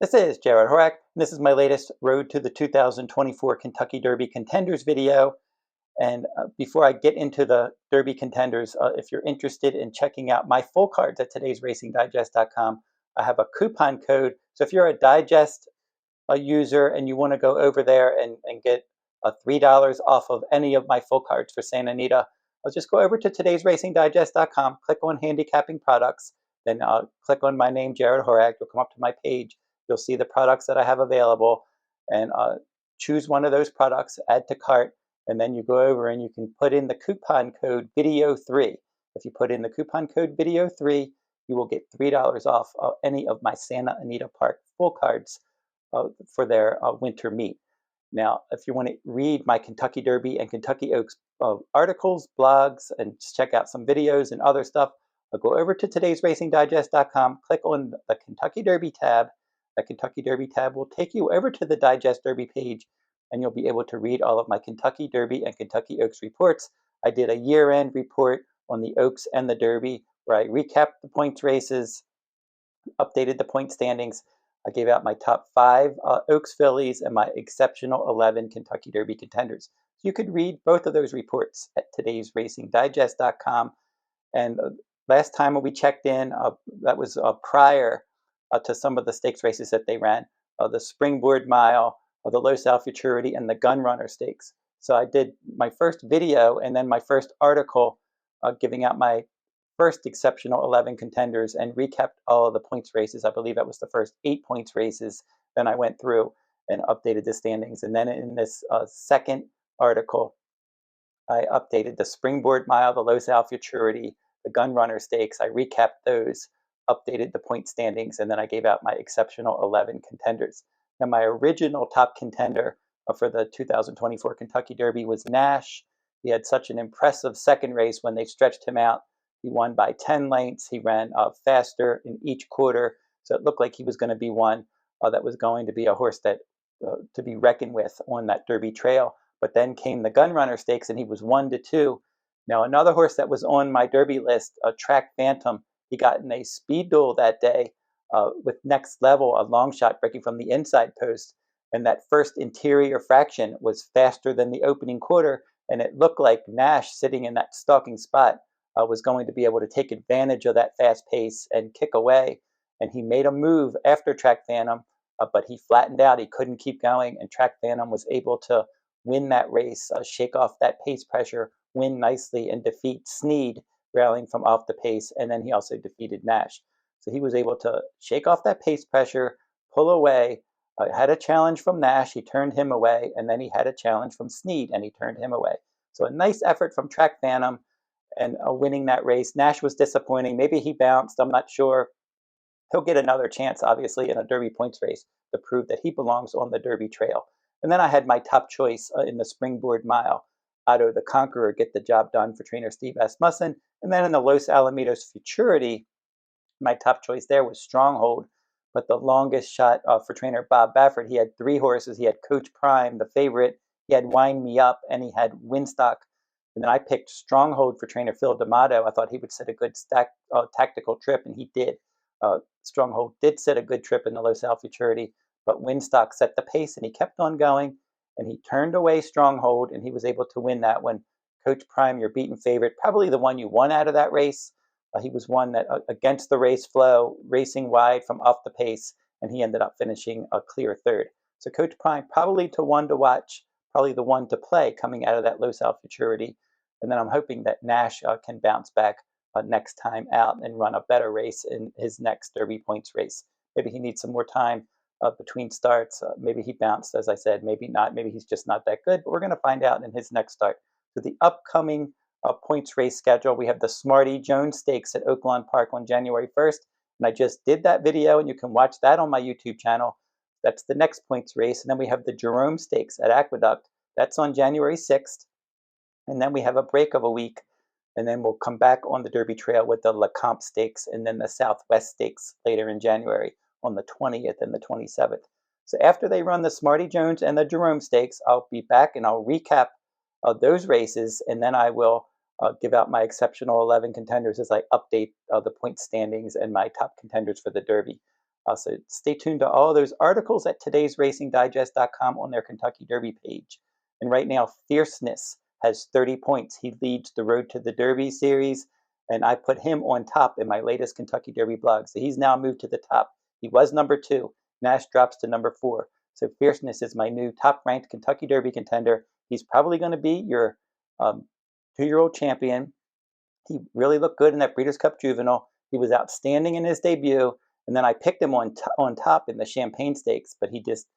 This is Jarrod Horak, and this is my latest Road to the 2024 Kentucky Derby Contenders video. And before I get into the Derby Contenders, if you're interested in checking out my full cards at todaysracingdigest.com, I have a coupon code. So if you're a Digest user and you want to go over there and get $3 off of any of my full cards for Santa Anita, I'll just go over to todaysracingdigest.com, click on handicapping products, then click on my name, Jarrod Horak. You'll come up to my page. You'll see the products that I have available, and choose one of those products, add to cart, and then you go over and you can put in the coupon code video3. If you put in the coupon code video3, you will get $3 off any of my Santa Anita Park full cards for their winter meet. Now, if you want to read my Kentucky Derby and Kentucky Oaks articles, blogs, and check out some videos and other stuff, go over to todaysracingdigest.com, click on the Kentucky Derby tab. The Kentucky Derby tab will take you over to the Digest Derby page, and you'll be able to read all of my Kentucky Derby and Kentucky Oaks reports. I did a year-end report on the Oaks and the Derby where I recapped the points races, updated the point standings. I gave out my top 5 Oaks fillies and my exceptional 11 Kentucky Derby contenders. So you could read both of those reports at todaysracingdigest.com. And last time when we checked in, that was prior to some of the stakes races that they ran, the Springboard Mile, the Los Al Futurity, and the Gun Runner Stakes. So I did my first video and then my first article giving out my first exceptional 11 contenders and recapped all of the points races. I believe that was the first 8 points races. Then I went through and updated the standings. And then in this second article, I updated the Springboard Mile, the Los Al Futurity, the Gun Runner Stakes. I recapped those, updated the point standings, and then I gave out my exceptional 11 contenders. Now, my original top contender for the 2024 Kentucky Derby was Nash. He had such an impressive second race when they stretched him out. He won by 10 lengths. He ran faster in each quarter, so it looked like he was going to be one that was going to be a horse that to be reckoned with on that Derby trail. But then came the Gun Runner Stakes, and he was 1-2. Now, another horse that was on my Derby list, Track Phantom, he got in a speed duel that day with Next Level, a long shot breaking from the inside post. And that first interior fraction was faster than the opening quarter. And it looked like Nash, sitting in that stalking spot, was going to be able to take advantage of that fast pace and kick away. And he made a move after Track Phantom, but he flattened out. He couldn't keep going. And Track Phantom was able to win that race, shake off that pace pressure, win nicely, and defeat Snead, rallying from off the pace, and then he also defeated Nash. So he was able to shake off that pace pressure, pull away, had a challenge from Nash, he turned him away, and then he had a challenge from Snead, and he turned him away. So a nice effort from Track Phantom and winning that race. Nash was disappointing. Maybe he bounced, I'm not sure. He'll get another chance, obviously, in a Derby points race to prove that he belongs on the Derby trail. And then I had my top choice in the Springboard Mile. Otto the Conqueror get the job done for trainer Steve Asmussen. And then in the Los Alamitos Futurity, my top choice there was Stronghold. But the longest shot for trainer Bob Baffert, he had 3 horses. He had Coach Prime, the favorite. He had Wind Me Up, and he had Wynstock. And then I picked Stronghold for trainer Phil D'Amato. I thought he would set a good tactical trip, and he did. Stronghold did set a good trip in the Los Al Futurity, but Wynstock set the pace, and he kept on going. And he turned away Stronghold, and he was able to win that one. Coach Prime, your beaten favorite, probably the one you won out of that race. He was one that, against the race flow, racing wide from off the pace, and he ended up finishing a clear third. So Coach Prime, probably the one to watch, probably the one to play coming out of that Los Al Futurity. And then I'm hoping that Nash can bounce back next time out and run a better race in his next Derby points race. Maybe he needs some more time between starts. Maybe he bounced, as I said, maybe not. Maybe he's just not that good, but we're going to find out in his next start. So the upcoming points race schedule, we have the Smarty Jones Stakes at Oaklawn Park on January 1st. And I just did that video, and you can watch that on my YouTube channel. That's the next points race. And then we have the Jerome Stakes at Aqueduct. That's on January 6th. And then we have a break of a week. And then we'll come back on the Derby Trail with the LeCompte Stakes and then the Southwest Stakes later in January on the 20th and the 27th. So after they run the Smarty Jones and the Jerome Stakes, I'll be back and I'll recap those races, and then I will give out my exceptional 11 contenders as I update the point standings and my top contenders for the Derby. So stay tuned to all those articles at todaysracingdigest.com on their Kentucky Derby page. And right now, Fierceness has 30 points. He leads the Road to the Derby series, and I put him on top in my latest Kentucky Derby blog. So he's now moved to the top. He was number 2. Nash drops to number 4. So Fierceness is my new top-ranked Kentucky Derby contender. He's probably going to be your 2-year-old champion. He really looked good in that Breeders' Cup Juvenile. He was outstanding in his debut, and then I picked him on top in the Champagne Stakes, but he just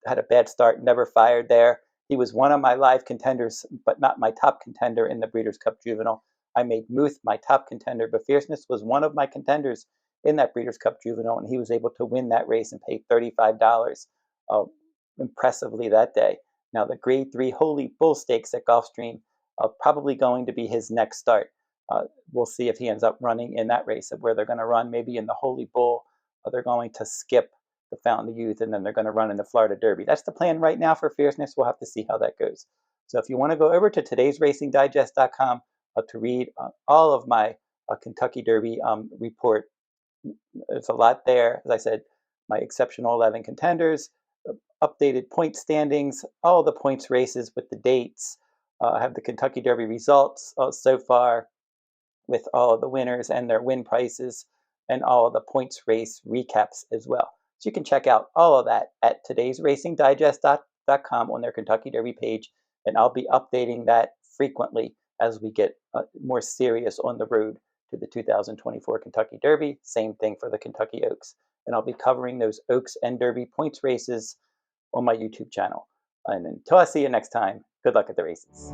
had a bad start, never fired there. He was one of my live contenders, but not my top contender in the Breeders' Cup Juvenile. I made Muth my top contender, but Fierceness was one of my contenders in that Breeders' Cup Juvenile, and he was able to win that race and pay $35 impressively that day. Now, the Grade 3 Holy Bull Stakes at Gulfstream probably going to be his next start. We'll see if he ends up running in that race, where they're going to run maybe in the Holy Bull, or they're going to skip the Fountain of Youth, and then they're going to run in the Florida Derby. That's the plan right now for Fierceness. We'll have to see how that goes. So if you want to go over to todaysracingdigest.com to read all of my Kentucky Derby report, there's a lot there. As I said, my exceptional 11 contenders, updated point standings, all the points races with the dates. I have the Kentucky Derby results so far, with all of the winners and their win prices, and all of the points race recaps as well. So you can check out all of that at todaysracingdigest.com on their Kentucky Derby page, and I'll be updating that frequently as we get more serious on the road to the 2024 Kentucky Derby. Same thing for the Kentucky Oaks. And I'll be covering those Oaks and Derby points races on my YouTube channel. And until I see you next time, good luck at the races.